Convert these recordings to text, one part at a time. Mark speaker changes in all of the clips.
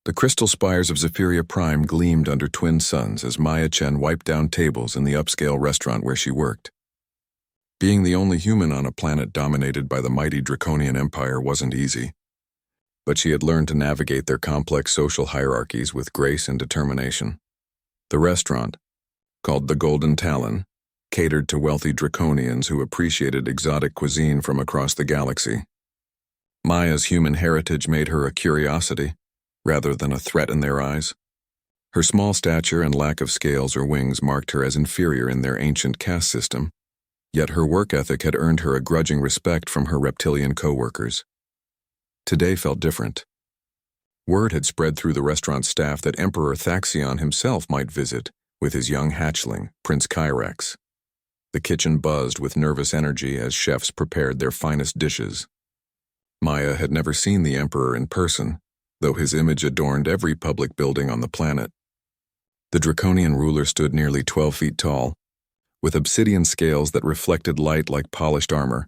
Speaker 1: The crystal spires of Zapia Prime gleamed under twin suns as Maya Chen wiped down tables in the upscale restaurant where she worked. Being the only human on a planet dominated by the mighty Draconian Empire wasn't easy, but she had learned to navigate their complex social hierarchies with grace and determination. The restaurant, called the Golden Talon, catered to wealthy Draconians who appreciated exotic cuisine from across the galaxy. Maya's human heritage made her a curiosity, rather than a threat in their eyes. Her small stature and lack of scales or wings marked her as inferior in their ancient caste system, yet her work ethic had earned her a grudging respect from her reptilian co-workers. Today felt different. Word had spread through the restaurant staff that Emperor Thaxion himself might visit with his young hatchling, Prince Kyrex. The kitchen buzzed with nervous energy as chefs prepared their finest dishes. Maya had never seen the Emperor in person, though his image adorned every public building on the planet. The Draconian ruler stood nearly 12 feet tall, with obsidian scales that reflected light like polished armor,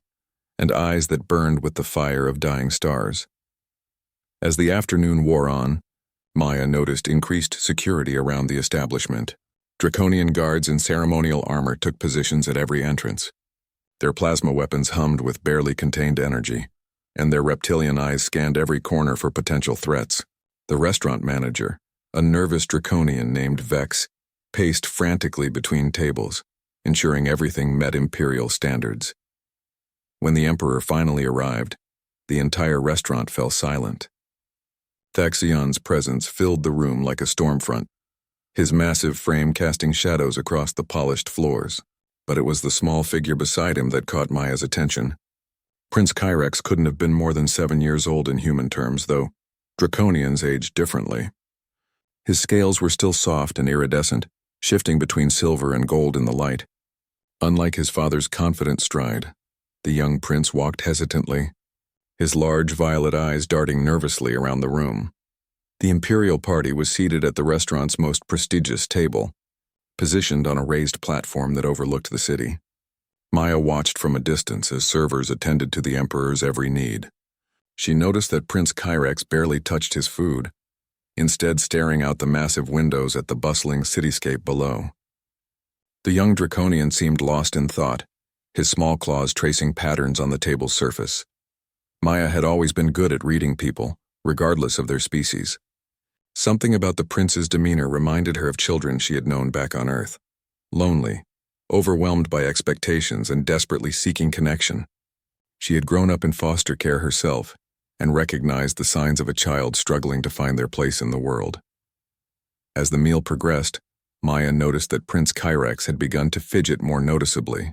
Speaker 1: and eyes that burned with the fire of dying stars. As the afternoon wore on, Maya noticed increased security around the establishment. Draconian guards in ceremonial armor took positions at every entrance. Their plasma weapons hummed with barely contained energy, and their reptilian eyes scanned every corner for potential threats. The restaurant manager, a nervous Draconian named Vex, paced frantically between tables, ensuring everything met imperial standards. When the Emperor finally arrived, the entire restaurant fell silent. Thaxion's presence filled the room like a storm front, his massive frame casting shadows across the polished floors. But it was the small figure beside him that caught Maya's attention. Prince Kyrex couldn't have been more than 7 years old in human terms, though Draconians aged differently. His scales were still soft and iridescent, shifting between silver and gold in the light. Unlike his father's confident stride, the young prince walked hesitantly, his large violet eyes darting nervously around the room. The imperial party was seated at the restaurant's most prestigious table, positioned on a raised platform that overlooked the city. Maya watched from a distance as servers attended to the Emperor's every need. She noticed that Prince Kyrex barely touched his food, instead staring out the massive windows at the bustling cityscape below. The young Draconian seemed lost in thought, his small claws tracing patterns on the table's surface. Maya had always been good at reading people, regardless of their species. Something about the prince's demeanor reminded her of children she had known back on Earth. Lonely, overwhelmed by expectations and desperately seeking connection. She had grown up in foster care herself and recognized the signs of a child struggling to find their place in the world. As the meal progressed, Maya noticed that Prince Kyrex had begun to fidget more noticeably.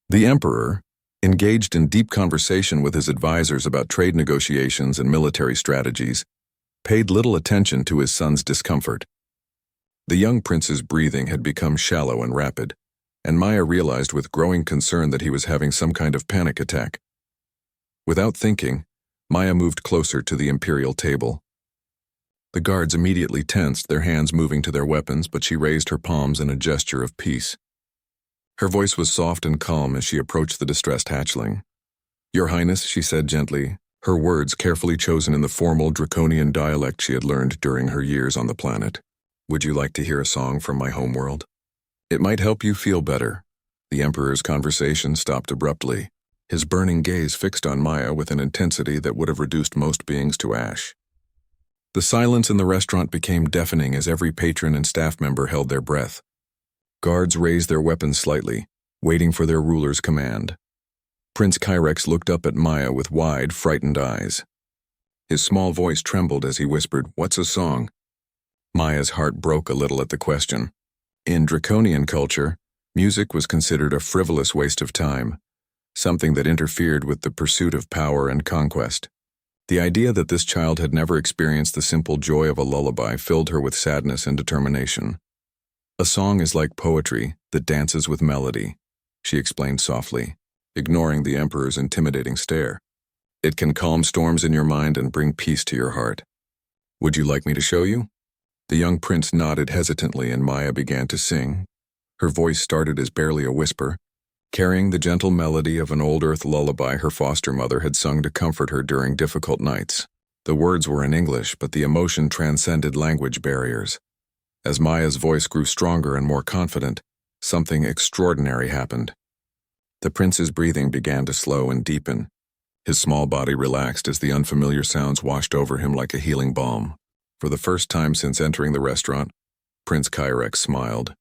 Speaker 1: The Emperor, engaged in deep conversation with his advisors about trade negotiations and military strategies, paid little attention to his son's discomfort. The young prince's breathing had become shallow and rapid, and Maya realized with growing concern that he was having some kind of panic attack. Without thinking, Maya moved closer to the imperial table. The guards immediately tensed, their hands moving to their weapons, but she raised her palms in a gesture of peace. Her voice was soft and calm as she approached the distressed hatchling. "Your Highness," she said gently, her words carefully chosen in the formal Draconian dialect she had learned during her years on the planet. "Would you like to hear a song from my homeworld? It might help you feel better." The Emperor's conversation stopped abruptly, his burning gaze fixed on Maya with an intensity that would have reduced most beings to ash. The silence in the restaurant became deafening as every patron and staff member held their breath. Guards raised their weapons slightly, waiting for their ruler's command. Prince Kyrex looked up at Maya with wide, frightened eyes. His small voice trembled as he whispered, "What's a song?" Maya's heart broke a little at the question. In Draconian culture, music was considered a frivolous waste of time, something that interfered with the pursuit of power and conquest. The idea that this child had never experienced the simple joy of a lullaby filled her with sadness and determination. "A song is like poetry that dances with melody," she explained softly, ignoring the Emperor's intimidating stare. "It can calm storms in your mind and bring peace to your heart. Would you like me to show you?" The young prince nodded hesitantly and Maya began to sing. Her voice started as barely a whisper, carrying the gentle melody of an old Earth lullaby her foster mother had sung to comfort her during difficult nights. The words were in English, but the emotion transcended language barriers. As Maya's voice grew stronger and more confident, something extraordinary happened. The prince's breathing began to slow and deepen. His small body relaxed as the unfamiliar sounds washed over him like a healing balm. For the first time since entering the restaurant, Prince Kyrex smiled.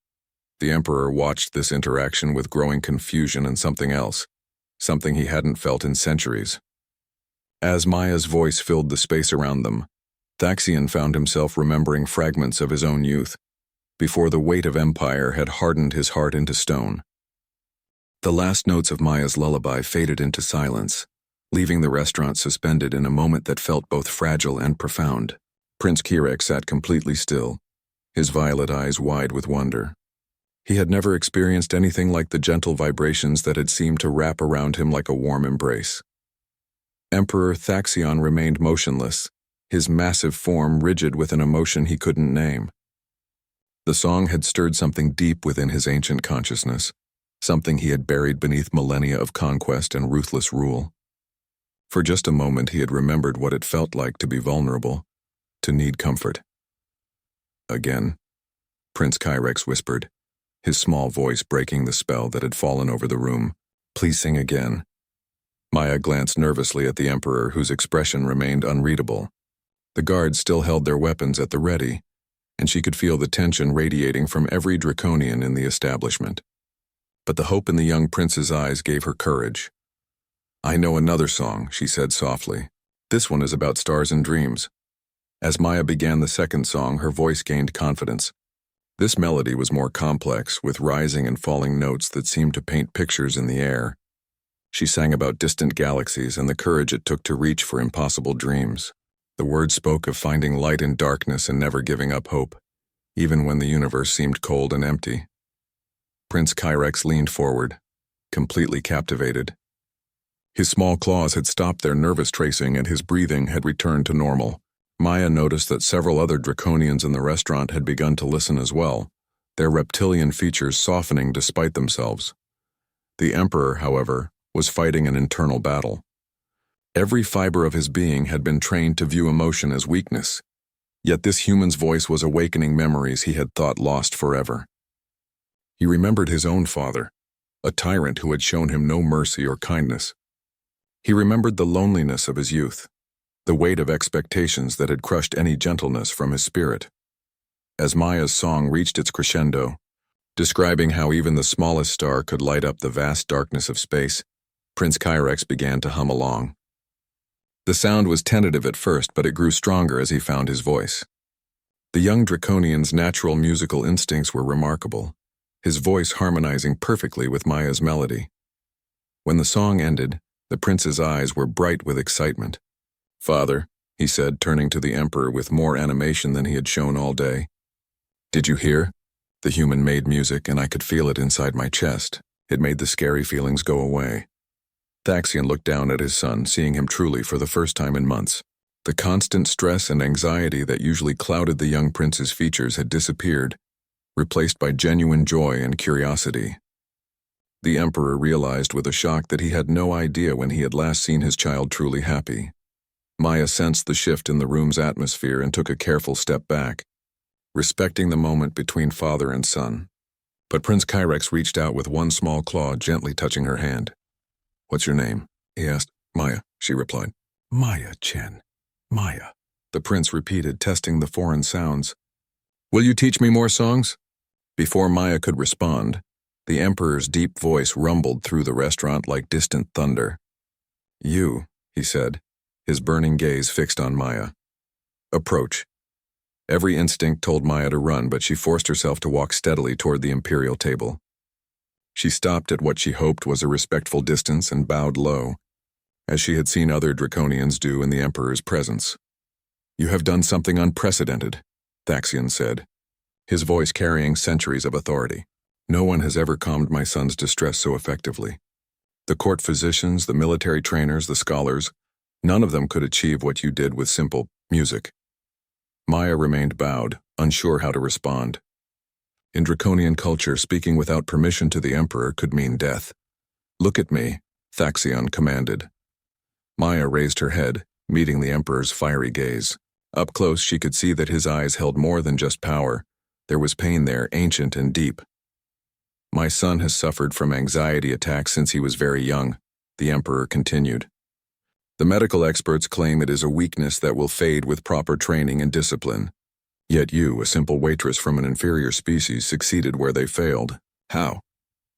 Speaker 1: The Emperor watched this interaction with growing confusion and something else, something he hadn't felt in centuries. As Maya's voice filled the space around them, Thaxion found himself remembering fragments of his own youth, before the weight of empire had hardened his heart into stone. The last notes of Maya's lullaby faded into silence, leaving the restaurant suspended in a moment that felt both fragile and profound. Prince Kyrex sat completely still, his violet eyes wide with wonder. He had never experienced anything like the gentle vibrations that had seemed to wrap around him like a warm embrace. Emperor Thaxion remained motionless, his massive form rigid with an emotion he couldn't name. The song had stirred something deep within his ancient consciousness, something he had buried beneath millennia of conquest and ruthless rule. For just a moment he had remembered what it felt like to be vulnerable, to need comfort. Again, Prince Kyrex whispered, his small voice breaking the spell that had fallen over the room. "Please sing again." Maya glanced nervously at the Emperor, whose expression remained unreadable. The guards still held their weapons at the ready, and she could feel the tension radiating from every draconian in the establishment. But the hope in the young prince's eyes gave her courage. "I know another song," she said softly. "This one is about stars and dreams." As Maya began the second song, her voice gained confidence. This melody was more complex, with rising and falling notes that seemed to paint pictures in the air. She sang about distant galaxies and the courage it took to reach for impossible dreams. The words spoke of finding light in darkness and never giving up hope, even when the universe seemed cold and empty. Prince Kyrex leaned forward, completely captivated. His small claws had stopped their nervous tracing and his breathing had returned to normal. Maya noticed that several other draconians in the restaurant had begun to listen as well, their reptilian features softening despite themselves. The Emperor, however, was fighting an internal battle. Every fiber of his being had been trained to view emotion as weakness, yet this human's voice was awakening memories he had thought lost forever. He remembered his own father, a tyrant who had shown him no mercy or kindness. He remembered the loneliness of his youth, the weight of expectations that had crushed any gentleness from his spirit. As Maya's song reached its crescendo, describing how even the smallest star could light up the vast darkness of space, Prince Kyrex began to hum along. The sound was tentative at first, but it grew stronger as he found his voice. The young draconian's natural musical instincts were remarkable, his voice harmonizing perfectly with Maya's melody. When the song ended, the prince's eyes were bright with excitement. "Father," he said, turning to the Emperor with more animation than he had shown all day. "Did you hear? The human made music, and I could feel it inside my chest. It made the scary feelings go away." Thaxion looked down at his son, seeing him truly for the first time in months. The constant stress and anxiety that usually clouded the young prince's features had disappeared, replaced by genuine joy and curiosity. The Emperor realized with a shock that he had no idea when he had last seen his child truly happy. Maya sensed the shift in the room's atmosphere and took a careful step back, respecting the moment between father and son. But Prince Kyrex reached out with one small claw, gently touching her hand. "What's your name?" he asked. "Maya," she replied. "Maya, Chen. Maya," the prince repeated, testing the foreign sounds. "Will you teach me more songs?" Before Maya could respond, the Emperor's deep voice rumbled through the restaurant like distant thunder. "You," he said, his burning gaze fixed on Maya. "Approach." Every instinct told Maya to run, but she forced herself to walk steadily toward the imperial table. She stopped at what she hoped was a respectful distance and bowed low, as she had seen other draconians do in the Emperor's presence. "You have done something unprecedented," Thaxion said, his voice carrying centuries of authority. "No one has ever calmed my son's distress so effectively. The court physicians, the military trainers, the scholars, none of them could achieve what you did with simple music." Maya remained bowed, unsure how to respond. In draconian culture, speaking without permission to the Emperor could mean death. "Look at me," Thaxion commanded. Maya raised her head, meeting the Emperor's fiery gaze. Up close, she could see that his eyes held more than just power. There was pain there, ancient and deep. "My son has suffered from anxiety attacks since he was very young," the Emperor continued. "The medical experts claim it is a weakness that will fade with proper training and discipline. Yet you, a simple waitress from an inferior species, succeeded where they failed. How?"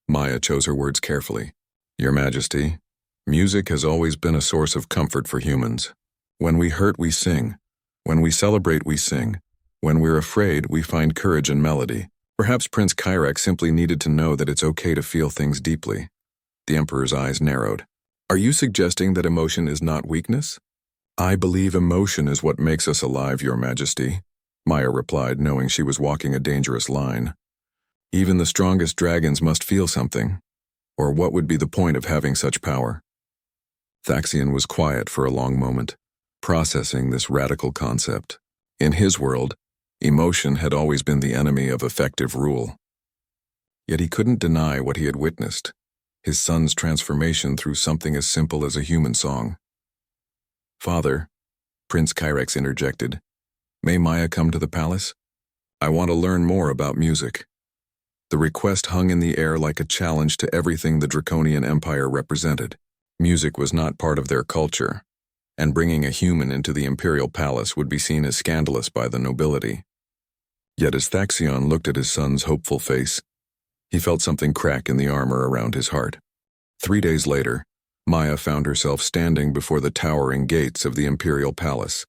Speaker 1: Maya chose her words carefully. "Your Majesty, music has always been a source of comfort for humans. When we hurt, we sing. When we celebrate, we sing. When we're afraid, we find courage in melody. Perhaps Prince Kyrex simply needed to know that it's okay to feel things deeply." The Emperor's eyes narrowed. "Are you suggesting that emotion is not weakness?" "I believe emotion is what makes us alive, Your Majesty," Maya replied, knowing she was walking a dangerous line. "Even the strongest dragons must feel something. Or what would be the point of having such power?" Thaxion was quiet for a long moment, processing this radical concept. In his world, emotion had always been the enemy of effective rule. Yet he couldn't deny what he had witnessed, his son's transformation through something as simple as a human song. "Father," Prince Kyrex interjected, "may Maya come to the palace? I want to learn more about music." The request hung in the air like a challenge to everything the Draconian Empire represented. Music was not part of their culture, and bringing a human into the imperial palace would be seen as scandalous by the nobility. Yet as Thaxion looked at his son's hopeful face, he felt something crack in the armor around his heart. 3 days later, Maya found herself standing before the towering gates of the imperial palace,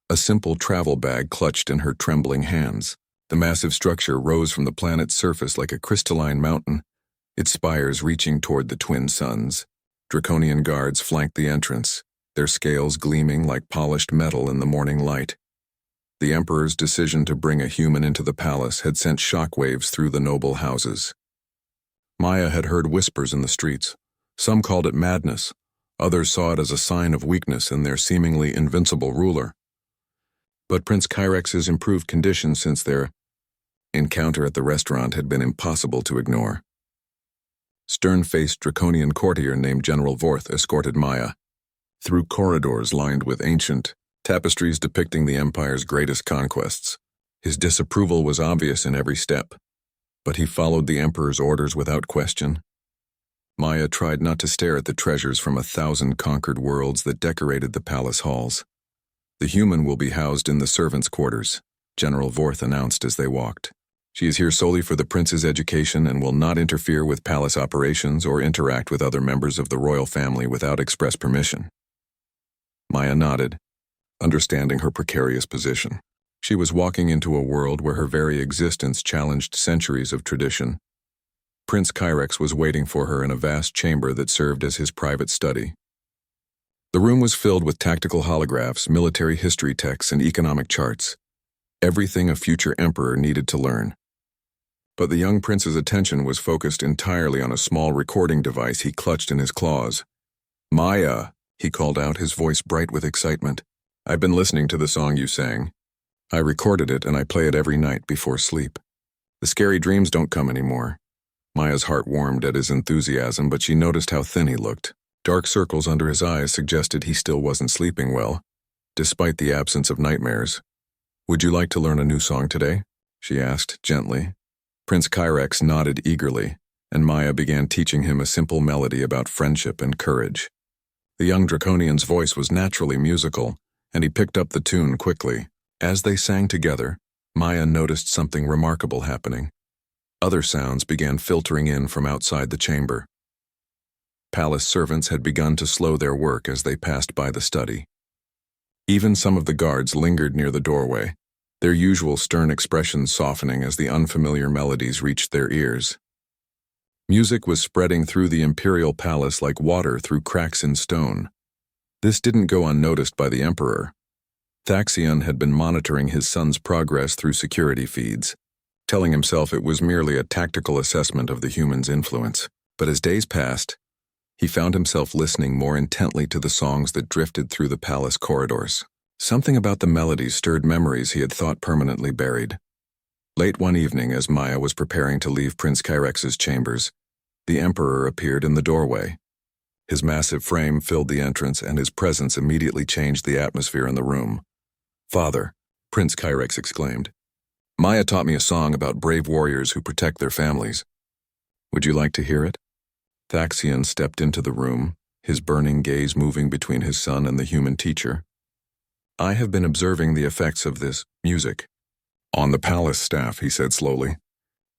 Speaker 1: a simple travel bag clutched in her trembling hands. The massive structure rose from the planet's surface like a crystalline mountain, its spires reaching toward the twin suns. Draconian guards flanked the entrance, their scales gleaming like polished metal in the morning light. The Emperor's decision to bring a human into the palace had sent shockwaves through the noble houses. Maya had heard whispers in the streets. Some called it madness, others saw it as a sign of weakness in their seemingly invincible ruler. But Prince Kyrex's improved condition since their encounter at the restaurant had been impossible to ignore. Stern-faced draconian courtier named General Vorth escorted Maya through corridors lined with ancient tapestries depicting the Empire's greatest conquests. His disapproval was obvious in every step, but he followed the Emperor's orders without question. Maya tried not to stare at the treasures from 1,000 conquered worlds that decorated the palace halls. "The human will be housed in the servants' quarters," General Vorth announced as they walked. "She is here solely for the prince's education and will not interfere with palace operations or interact with other members of the royal family without express permission." Maya nodded, understanding her precarious position. She was walking into a world where her very existence challenged centuries of tradition. Prince Kyrex was waiting for her in a vast chamber that served as his private study. The room was filled with tactical holographs, military history texts, and economic charts. Everything a future emperor needed to learn. But the young prince's attention was focused entirely on a small recording device he clutched in his claws. "Maya," he called out, his voice bright with excitement. "I've been listening to the song you sang. I recorded it and I play it every night before sleep. The scary dreams don't come anymore." Maya's heart warmed at his enthusiasm, but she noticed how thin he looked. Dark circles under his eyes suggested he still wasn't sleeping well, despite the absence of nightmares. "Would you like to learn a new song today?" she asked gently. Prince Kyrex nodded eagerly, and Maya began teaching him a simple melody about friendship and courage. The young Draconian's voice was naturally musical, and he picked up the tune quickly. As they sang together, Maya noticed something remarkable happening. Other sounds began filtering in from outside the chamber. Palace servants had begun to slow their work as they passed by the study. Even some of the guards lingered near the doorway, their usual stern expressions softening as the unfamiliar melodies reached their ears. Music was spreading through the imperial palace like water through cracks in stone. This didn't go unnoticed by the Emperor. Thaxion had been monitoring his son's progress through security feeds, telling himself it was merely a tactical assessment of the human's influence. But as days passed, he found himself listening more intently to the songs that drifted through the palace corridors. Something about the melodies stirred memories he had thought permanently buried. Late one evening, as Maya was preparing to leave Prince Kyrex's chambers, the Emperor appeared in the doorway. His massive frame filled the entrance, and his presence immediately changed the atmosphere in the room. "Father," Prince Kyrex exclaimed, "Maya taught me a song about brave warriors who protect their families. Would you like to hear it?" Thaxian stepped into the room, his burning gaze moving between his son and the human teacher. "I have been observing the effects of this music on the palace staff," he said slowly.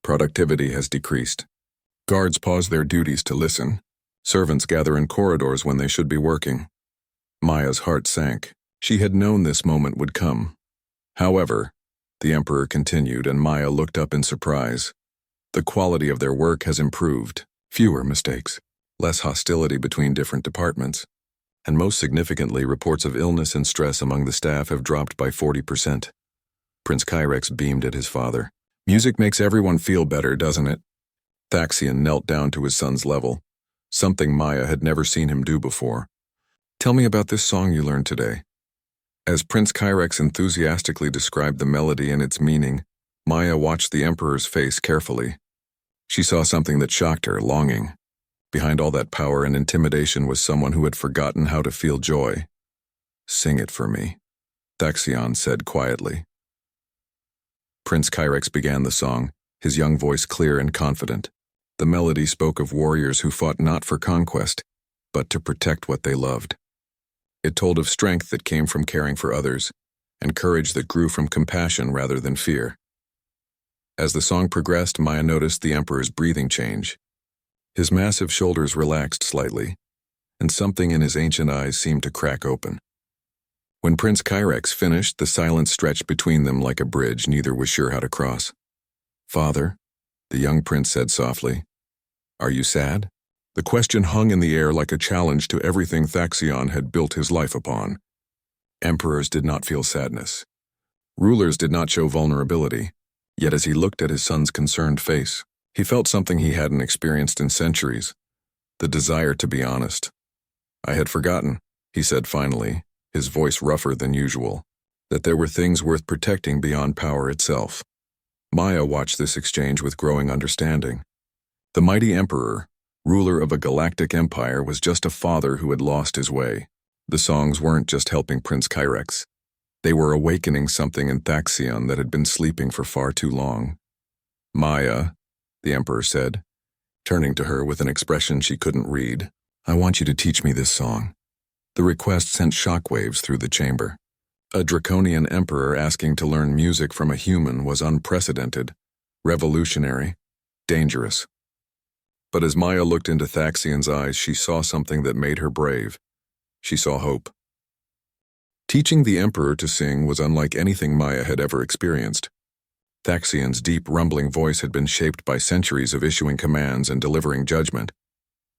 Speaker 1: "Productivity has decreased. Guards pause their duties to listen. Servants gather in corridors when they should be working." Maya's heart sank. She had known this moment would come. "However," the Emperor continued, and Maya looked up in surprise, "the quality of their work has improved. Fewer mistakes, less hostility between different departments, and most significantly, reports of illness and stress among the staff have dropped by 40%. Prince Kyrex beamed at his father. "Music makes everyone feel better, doesn't it?" Thaxian knelt down to his son's level, something Maya had never seen him do before. "Tell me about this song you learned today." As Prince Kyrex enthusiastically described the melody and its meaning, Maya watched the Emperor's face carefully. She saw something that shocked her, longing. Behind all that power and intimidation was someone who had forgotten how to feel joy. "Sing it for me," Thaxian said quietly. Prince Kyrex began the song, his young voice clear and confident. The melody spoke of warriors who fought not for conquest, but to protect what they loved. It told of strength that came from caring for others, and courage that grew from compassion rather than fear. As the song progressed, Maya noticed the Emperor's breathing change. His massive shoulders relaxed slightly, and something in his ancient eyes seemed to crack open. When Prince Kyrex finished, the silence stretched between them like a bridge neither was sure how to cross. "Father," the young prince said softly, "are you sad?" The question hung in the air like a challenge to everything Thaxian had built his life upon. Emperors did not feel sadness. Rulers did not show vulnerability, yet as he looked at his son's concerned face, he felt something he hadn't experienced in centuries, the desire to be honest. "I had forgotten," he said finally, his voice rougher than usual, "that there were things worth protecting beyond power itself." Maya watched this exchange with growing understanding. The mighty Emperor, ruler of a galactic empire, was just a father who had lost his way. The songs weren't just helping Prince Kyrex. They were awakening something in Thaxian that had been sleeping for far too long. "Maya," the Emperor said, turning to her with an expression she couldn't read, "I want you to teach me this song." The request sent shockwaves through the chamber. A draconian emperor asking to learn music from a human was unprecedented, revolutionary, dangerous. But as Maya looked into Thaxian's eyes, she saw something that made her brave. She saw hope. Teaching the Emperor to sing was unlike anything Maya had ever experienced. Thaxian's deep, rumbling voice had been shaped by centuries of issuing commands and delivering judgment.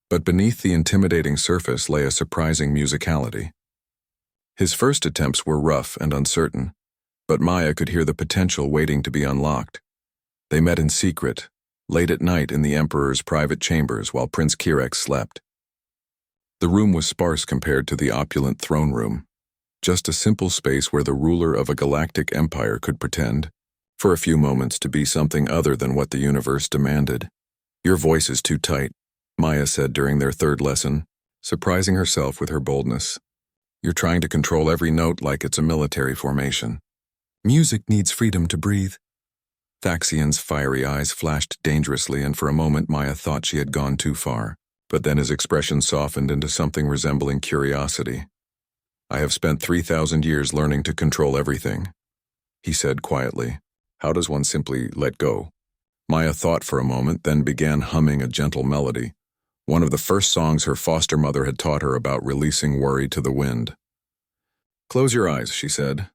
Speaker 1: But beneath the intimidating surface lay a surprising musicality. His first attempts were rough and uncertain, but Maya could hear the potential waiting to be unlocked. They met in secret, late at night in the Emperor's private chambers while Prince Kyrex slept. The room was sparse compared to the opulent throne room, just a simple space where the ruler of a galactic empire could pretend, for a few moments, to be something other than what the universe demanded. "Your voice is too tight," Maya said during their third lesson, surprising herself with her boldness. "You're trying to control every note like it's a military formation." "Music needs freedom to breathe." Thaxian's fiery eyes flashed dangerously, and for a moment Maya thought she had gone too far, but then his expression softened into something resembling curiosity. "I have spent 3,000 years learning to control everything," he said quietly. "How does one simply let go?" Maya thought for a moment, then began humming a gentle melody, one of the first songs her foster mother had taught her about releasing worry to the wind. "Close your eyes," she said.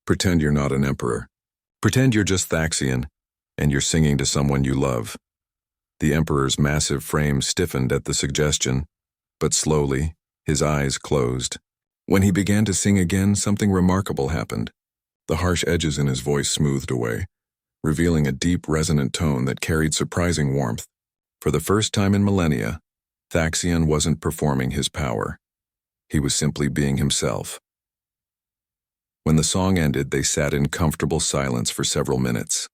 Speaker 1: "Pretend you're not an emperor. Pretend you're just Thaxian, and you're singing to someone you love." The Emperor's massive frame stiffened at the suggestion, but slowly, his eyes closed. When he began to sing again, something remarkable happened. The harsh edges in his voice smoothed away, revealing a deep, resonant tone that carried surprising warmth. For the first time in millennia, Thaxian wasn't performing his power. He was simply being himself. When the song ended, they sat in comfortable silence for several minutes.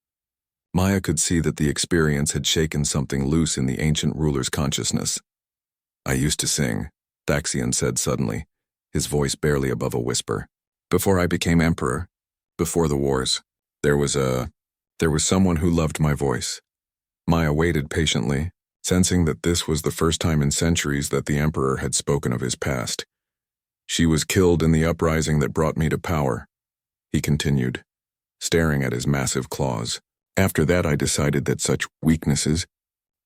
Speaker 1: Maya could see that the experience had shaken something loose in the ancient ruler's consciousness. "I used to sing," Thaxion said suddenly, his voice barely above a whisper. Before I became emperor, before the wars, there was someone who loved my voice. Maya waited patiently, sensing that this was the first time in centuries that the emperor had spoken of his past. She was killed in the uprising that brought me to power, he continued, staring at his massive claws. After that, I decided that such weaknesses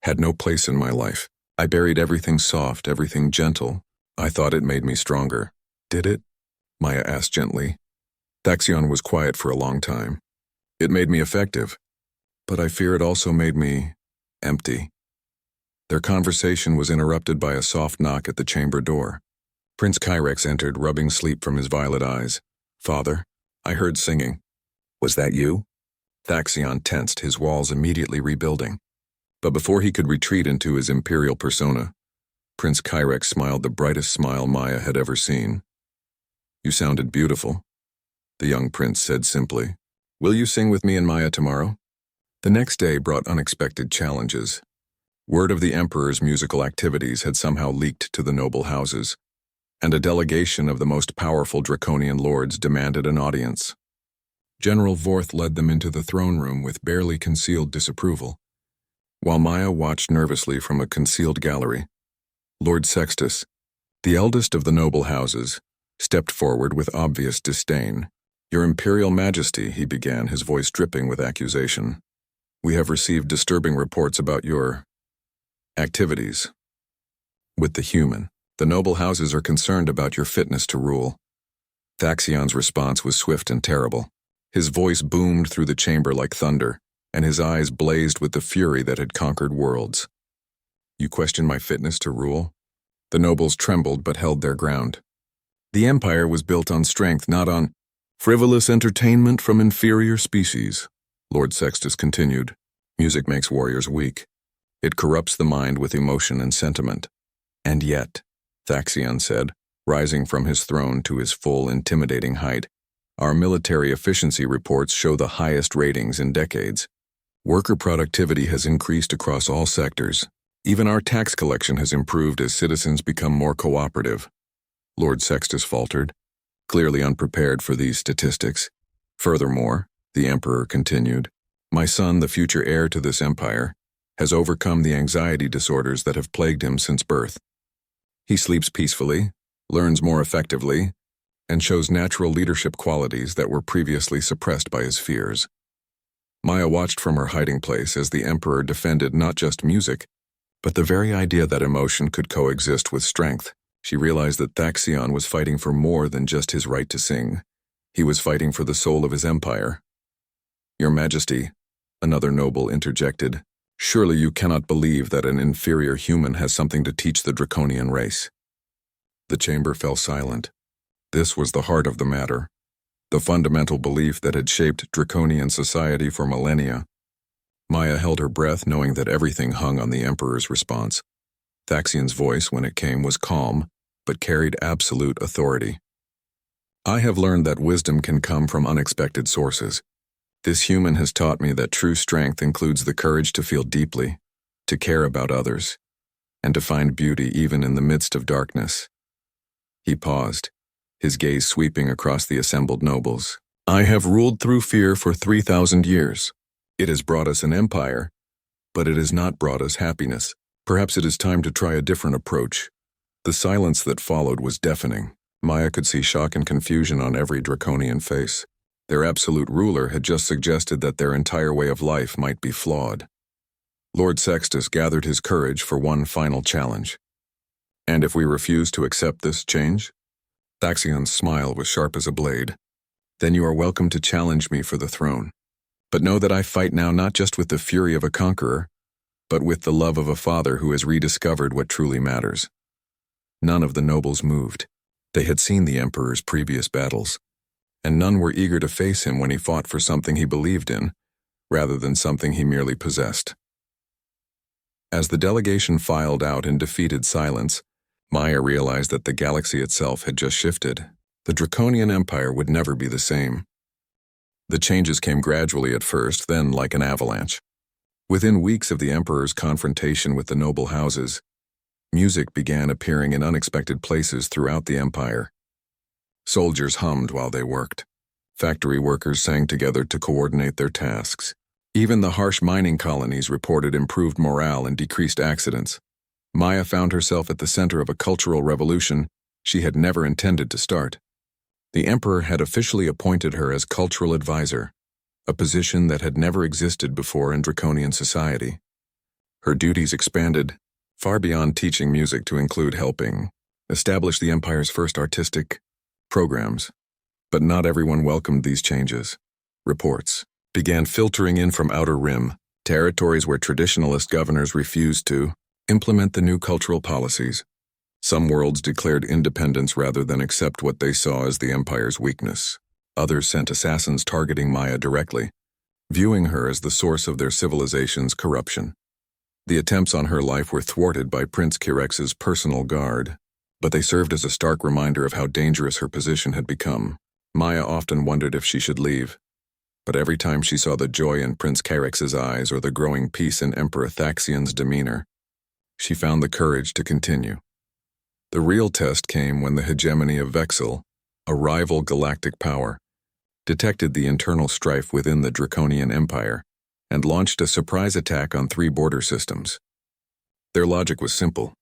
Speaker 1: had no place in my life. I buried everything soft, everything gentle. I thought it made me stronger. Did it? Maya asked gently. Thaxion was quiet for a long time. It made me effective, but I fear it also made me empty. Their conversation was interrupted by a soft knock at the chamber door. Prince Kyrex entered, rubbing sleep from his violet eyes. Father, I heard singing. Was that you? Thaxion tensed, his walls immediately rebuilding. But before he could retreat into his imperial persona, Prince Kyrex smiled the brightest smile Maya had ever seen. You sounded beautiful, the young prince said simply. Will you sing with me and Maya tomorrow? The next day brought unexpected challenges. Word of the emperor's musical activities had somehow leaked to the noble houses, and a delegation of the most powerful draconian lords demanded an audience. General Vorth led them into the throne room with barely concealed disapproval. While Maya watched nervously from a concealed gallery, Lord Sextus, the eldest of the noble houses, stepped forward with obvious disdain. Your Imperial Majesty, he began, his voice dripping with accusation. We have received disturbing reports about your activities with the human. The noble houses are concerned about your fitness to rule. Thaxion's response was swift and terrible. His voice boomed through the chamber like thunder, and his eyes blazed with the fury that had conquered worlds. You question my fitness to rule? The nobles trembled but held their ground. The empire was built on strength, not on frivolous entertainment from inferior species, Lord Sextus continued. Music makes warriors weak. It corrupts the mind with emotion and sentiment. And yet, Thaxion said, rising from his throne to his full, intimidating height, our military efficiency reports show the highest ratings in decades. Worker productivity has increased across all sectors. Even our tax collection has improved as citizens become more cooperative. Lord Sextus faltered, clearly unprepared for these statistics. Furthermore, the emperor continued, my son, the future heir to this empire, has overcome the anxiety disorders that have plagued him since birth. He sleeps peacefully, learns more effectively, and shows natural leadership qualities that were previously suppressed by his fears. Maya watched from her hiding place as the emperor defended not just music, but the very idea that emotion could coexist with strength. She realized that Thaxion was fighting for more than just his right to sing. He was fighting for the soul of his empire. Your Majesty, another noble interjected, surely you cannot believe that an inferior human has something to teach the draconian race. The chamber fell silent. This was the heart of the matter, the fundamental belief that had shaped draconian society for millennia. Maya held her breath, knowing that everything hung on the emperor's response. Thaxion's voice, when it came, was calm, but carried absolute authority. I have learned that wisdom can come from unexpected sources. This human has taught me that true strength includes the courage to feel deeply, to care about others, and to find beauty even in the midst of darkness. He paused, his gaze sweeping across the assembled nobles. I have ruled through fear for 3,000 years. It has brought us an empire, but it has not brought us happiness. Perhaps it is time to try a different approach. The silence that followed was deafening. Maya could see shock and confusion on every draconian face. Their absolute ruler had just suggested that their entire way of life might be flawed. Lord Sextus gathered his courage for one final challenge. And if we refuse to accept this change? Thaxion's smile was sharp as a blade. Then you are welcome to challenge me for the throne. But know that I fight now not just with the fury of a conqueror, but with the love of a father who has rediscovered what truly matters. None of the nobles moved. They had seen the emperor's previous battles, and none were eager to face him when he fought for something he believed in, rather than something he merely possessed. As the delegation filed out in defeated silence, Maya realized that the galaxy itself had just shifted. The Draconian Empire would never be the same. The changes came gradually at first, then like an avalanche. Within weeks of the Emperor's confrontation with the noble houses, Music began appearing in unexpected places throughout the empire. Soldiers hummed while they worked. Factory workers sang together to coordinate their tasks. Even the harsh mining colonies reported improved morale and decreased accidents. Maya found herself at the center of a cultural revolution she had never intended to start. The emperor had officially appointed her as cultural advisor, a position that had never existed before in Draconian society. Her duties expanded, far beyond teaching music to include helping establish the empire's first artistic programs. But not everyone welcomed these changes. Reports began filtering in from Outer Rim, territories where traditionalist governors refused to implement the new cultural policies. Some worlds declared independence rather than accept what they saw as the empire's weakness. Others sent assassins targeting Maya directly, viewing her as the source of their civilization's corruption. The attempts on her life were thwarted by Prince Kirex's personal guard, but they served as a stark reminder of how dangerous her position had become. Maya often wondered if she should leave, but every time she saw the joy in Prince Kirex's eyes or the growing peace in Emperor Thaxian's demeanor, she found the courage to continue. The real test came when the hegemony of Vexil, a rival galactic power, detected the internal strife within the Draconian Empire and launched a surprise attack on 3 border systems. Their logic was simple.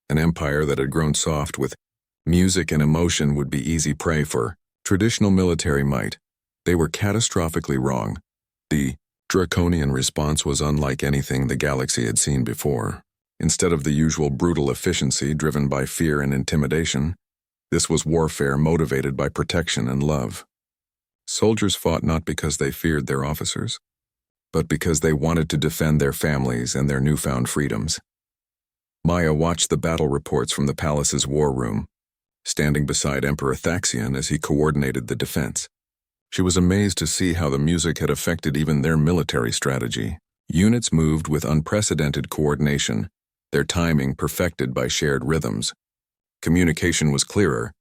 Speaker 1: An empire that had grown soft with music and emotion would be easy prey for traditional military might. They were catastrophically wrong. The Draconian response was unlike anything the galaxy had seen before. Instead of the usual brutal efficiency driven by fear and intimidation, this was warfare motivated by protection and love. Soldiers fought not because they feared their officers, but because they wanted to defend their families and their newfound freedoms. Maya watched the battle reports from the palace's war room, standing beside Emperor Thaxian as he coordinated the defense. She was amazed to see how the music had affected even their military strategy. Units moved with unprecedented coordination, their timing perfected by shared rhythms. Communication was clearer,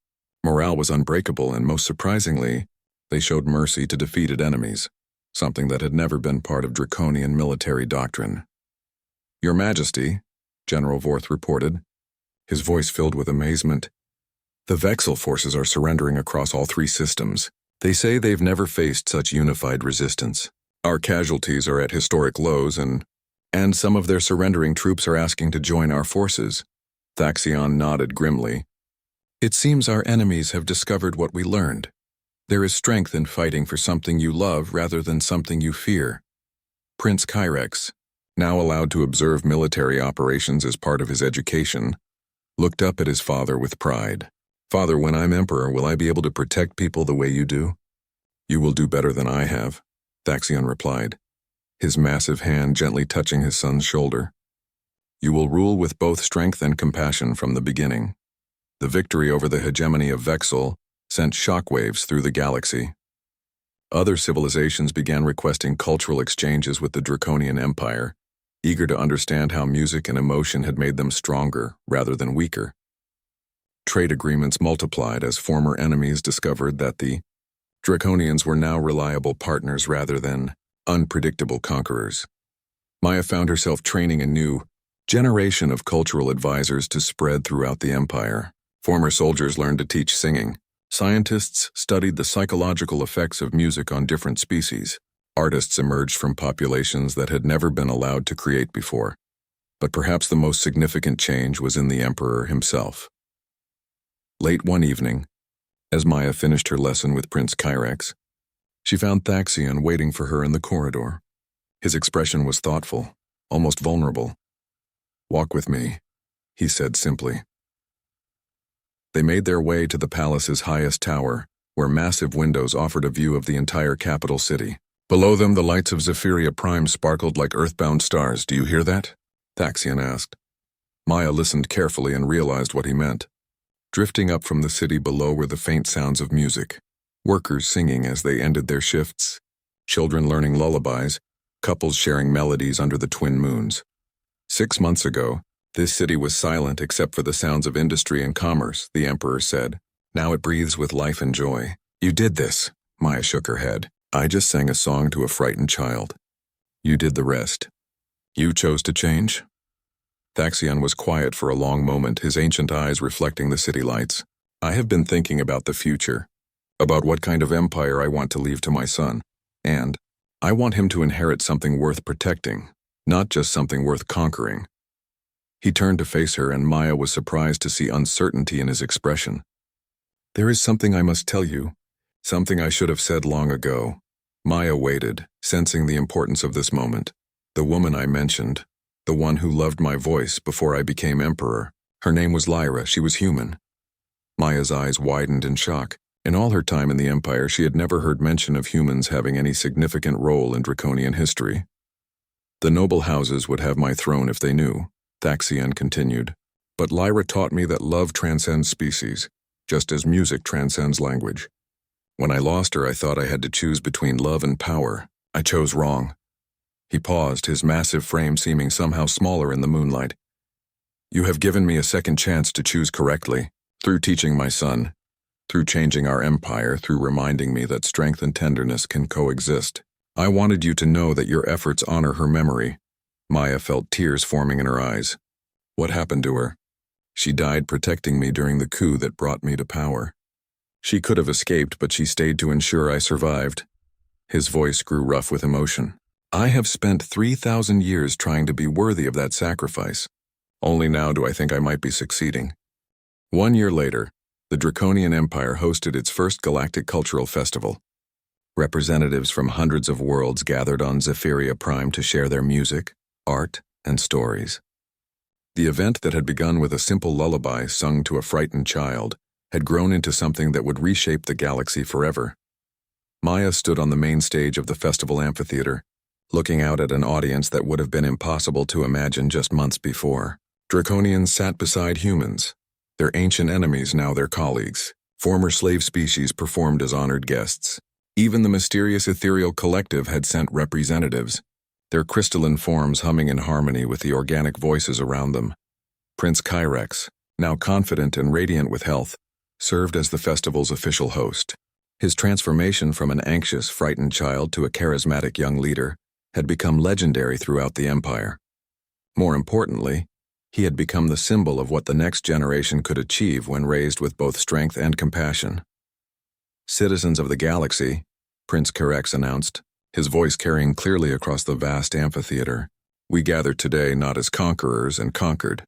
Speaker 1: morale was unbreakable, and most surprisingly, they showed mercy to defeated enemies, something that had never been part of Draconian military doctrine. "Your Majesty," General Vorth reported, his voice filled with amazement, "the Vexil forces are surrendering across all 3 systems. They say they've never faced such unified resistance. Our casualties are at historic lows, and some of their surrendering troops are asking to join our forces." Thaxian nodded grimly. "It seems our enemies have discovered what we learned. There is strength in fighting for something you love rather than something you fear." Prince Kirex, now allowed to observe military operations as part of his education, looked up at his father with pride. "Father, when I'm emperor, will I be able to protect people the way you do?" "You will do better than I have," Thaxian replied, his massive hand gently touching his son's shoulder. "You will rule with both strength and compassion from the beginning." The victory over the hegemony of Vexil sent shockwaves through the galaxy. Other civilizations began requesting cultural exchanges with the Draconian Empire, eager to understand how music and emotion had made them stronger rather than weaker. Trade agreements multiplied as former enemies discovered that the Draconians were now reliable partners rather than unpredictable conquerors. Maya found herself training a new generation of cultural advisors to spread throughout the empire. Former soldiers learned to teach singing. Scientists studied the psychological effects of music on different species. Artists emerged from populations that had never been allowed to create before. But perhaps the most significant change was in the emperor himself. Late one evening, as Maya finished her lesson with Prince Kirex, she found Thaxian waiting for her in the corridor. His expression was thoughtful, almost vulnerable. "Walk with me," he said simply. They made their way to the palace's highest tower, where massive windows offered a view of the entire capital city. Below them, the lights of Zapia Prime sparkled like earthbound stars. "Do you hear that?" Thaxian asked. Maya listened carefully and realized what he meant. Drifting up from the city below were the faint sounds of music. Workers singing as they ended their shifts, children learning lullabies, couples sharing melodies under the twin moons. 6 months ago, this city was silent except for the sounds of industry and commerce, the emperor said. Now it breathes with life and joy. "You did this," Maya shook her head. "I just sang a song to a frightened child. You did the rest. You chose to change?" Thaxion was quiet for a long moment, his ancient eyes reflecting the city lights. I have been thinking about the future, about what kind of empire I want to leave to my son, and I want him to inherit something worth protecting, not just something worth conquering. He turned to face her, and Maya was surprised to see uncertainty in his expression. There is something I must tell you, something I should have said long ago. Maya waited, sensing the importance of this moment. The woman I mentioned, the one who loved my voice before I became emperor, her name was Lyra, she was human. Maya's eyes widened in shock. In all her time in the Empire, she had never heard mention of humans having any significant role in Draconian history. The noble houses would have my throne if they knew, Thaxion continued. But Lyra taught me that love transcends species, just as music transcends language. When I lost her, I thought I had to choose between love and power. I chose wrong. He paused, his massive frame seeming somehow smaller in the moonlight. You have given me a second chance to choose correctly, through teaching my son, through changing our empire, through reminding me that strength and tenderness can coexist. I wanted you to know that your efforts honor her memory. Maya felt tears forming in her eyes. What happened to her? She died protecting me during the coup that brought me to power. She could have escaped, but she stayed to ensure I survived. His voice grew rough with emotion. I have spent 3,000 years trying to be worthy of that sacrifice. Only now do I think I might be succeeding. 1 year later, the Draconian Empire hosted its first Galactic Cultural Festival. Representatives from hundreds of worlds gathered on Zapia Prime to share their music, art, and stories. The event that had begun with a simple lullaby sung to a frightened child had grown into something that would reshape the galaxy forever. Maya stood on the main stage of the festival amphitheater, looking out at an audience that would have been impossible to imagine just months before. Draconians sat beside humans, their ancient enemies now their colleagues. Former slave species performed as honored guests. Even the mysterious ethereal collective had sent representatives, their crystalline forms humming in harmony with the organic voices around them. Prince Kyrex, now confident and radiant with health, served as the festival's official host. His transformation from an anxious, frightened child to a charismatic young leader had become legendary throughout the Empire. More importantly, he had become the symbol of what the next generation could achieve when raised with both strength and compassion. Citizens of the galaxy, Prince Kyrex announced, his voice carrying clearly across the vast amphitheater. We gather today not as conquerors and conquered,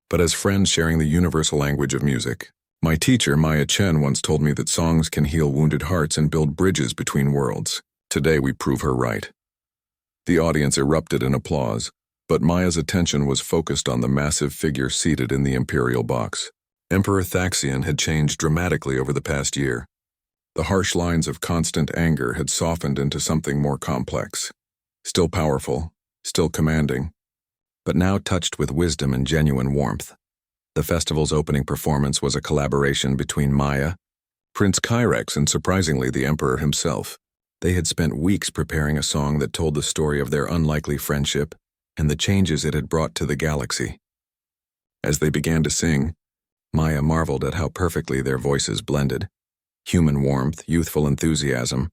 Speaker 1: but as friends sharing the universal language of music. My teacher, Maya Chen, once told me that songs can heal wounded hearts and build bridges between worlds. Today we prove her right. The audience erupted in applause, but Maya's attention was focused on the massive figure seated in the imperial box. Emperor Thaxion had changed dramatically over the past year. The harsh lines of constant anger had softened into something more complex. Still powerful, still commanding, but now touched with wisdom and genuine warmth. The festival's opening performance was a collaboration between Maya, Prince Kyrex, and surprisingly the Emperor himself. They had spent weeks preparing a song that told the story of their unlikely friendship and the changes it had brought to the galaxy. As they began to sing, Maya marveled at how perfectly their voices blended. Human warmth, youthful enthusiasm,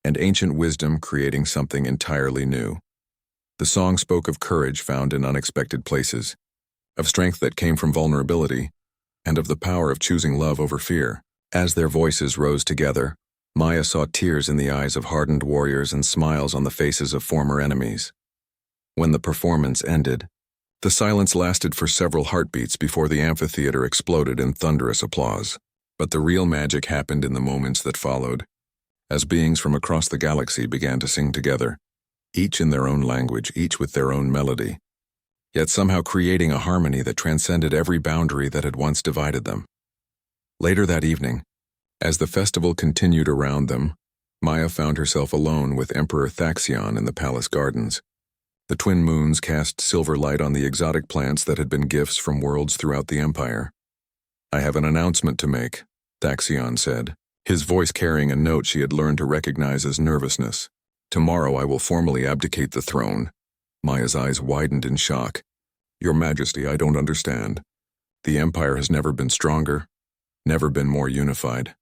Speaker 1: and ancient wisdom creating something entirely new. The song spoke of courage found in unexpected places, of strength that came from vulnerability, and of the power of choosing love over fear. As their voices rose together, Maya saw tears in the eyes of hardened warriors and smiles on the faces of former enemies. When the performance ended, the silence lasted for several heartbeats before the amphitheater exploded in thunderous applause. But the real magic happened in the moments that followed, as beings from across the galaxy began to sing together, each in their own language, each with their own melody, yet somehow creating a harmony that transcended every boundary that had once divided them. Later that evening, as the festival continued around them, Maya found herself alone with Emperor Thaxion in the palace gardens. The twin moons cast silver light on the exotic plants that had been gifts from worlds throughout the Empire. I have an announcement to make, Thaxion said, his voice carrying a note she had learned to recognize as nervousness. Tomorrow I will formally abdicate the throne. Maya's eyes widened in shock. Your Majesty, I don't understand. The Empire has never been stronger, never been more unified.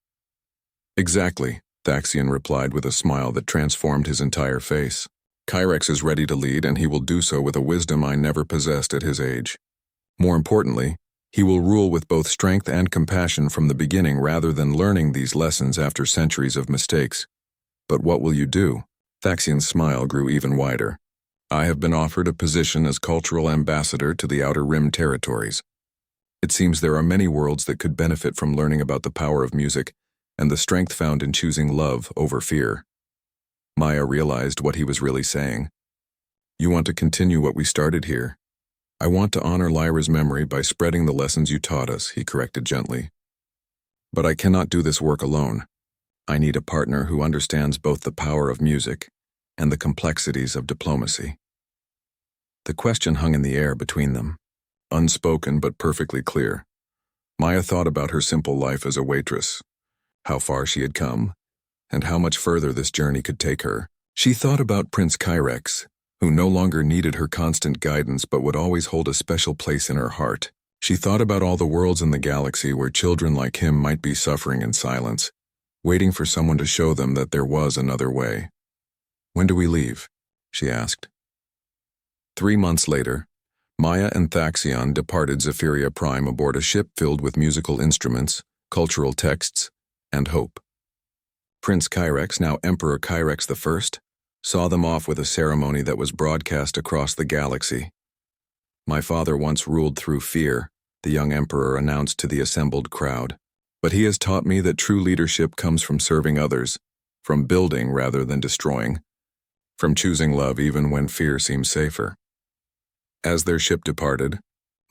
Speaker 1: Exactly, Thaxion replied with a smile that transformed his entire face. Kyrex is ready to lead, and he will do so with a wisdom I never possessed at his age. More importantly, he will rule with both strength and compassion from the beginning rather than learning these lessons after centuries of mistakes. But what will you do? Thaxian's smile grew even wider. I have been offered a position as cultural ambassador to the Outer Rim territories. It seems there are many worlds that could benefit from learning about the power of music and the strength found in choosing love over fear. Maya realized what he was really saying. You want to continue what we started here. I want to honor Lyra's memory by spreading the lessons you taught us, he corrected gently. But I cannot do this work alone. I need a partner who understands both the power of music and the complexities of diplomacy. The question hung in the air between them, unspoken but perfectly clear. Maya thought about her simple life as a waitress, how far she had come, and how much further this journey could take her. She thought about Prince Kyrex, who no longer needed her constant guidance but would always hold a special place in her heart. She thought about all the worlds in the galaxy where children like him might be suffering in silence, waiting for someone to show them that there was another way. When do we leave? She asked. 3 months later, Maya and Thaxian departed Zapia Prime aboard a ship filled with musical instruments, cultural texts, and hope. Prince Kyrex, now Emperor Kyrex I, saw them off with a ceremony that was broadcast across the galaxy. My father once ruled through fear, the young emperor announced to the assembled crowd. But he has taught me that true leadership comes from serving others, from building rather than destroying, from choosing love even when fear seems safer. As their ship departed,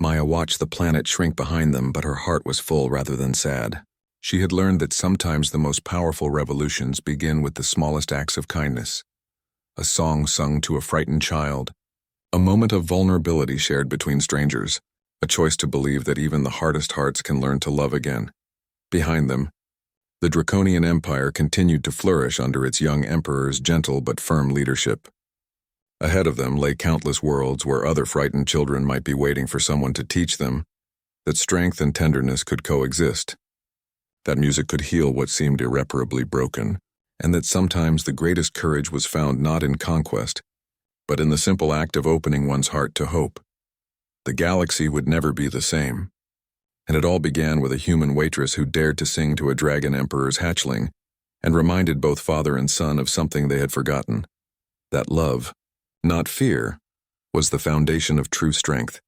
Speaker 1: Maya watched the planet shrink behind them, but her heart was full rather than sad. She had learned that sometimes the most powerful revolutions begin with the smallest acts of kindness. A song sung to a frightened child, a moment of vulnerability shared between strangers, a choice to believe that even the hardest hearts can learn to love again. Behind them, the Draconian Empire continued to flourish under its young emperor's gentle but firm leadership. Ahead of them lay countless worlds where other frightened children might be waiting for someone to teach them that strength and tenderness could coexist, that music could heal what seemed irreparably broken, and that sometimes the greatest courage was found not in conquest, but in the simple act of opening one's heart to hope. The galaxy would never be the same. And it all began with a human waitress who dared to sing to a dragon emperor's hatchling and reminded both father and son of something they had forgotten. That love, not fear, was the foundation of true strength.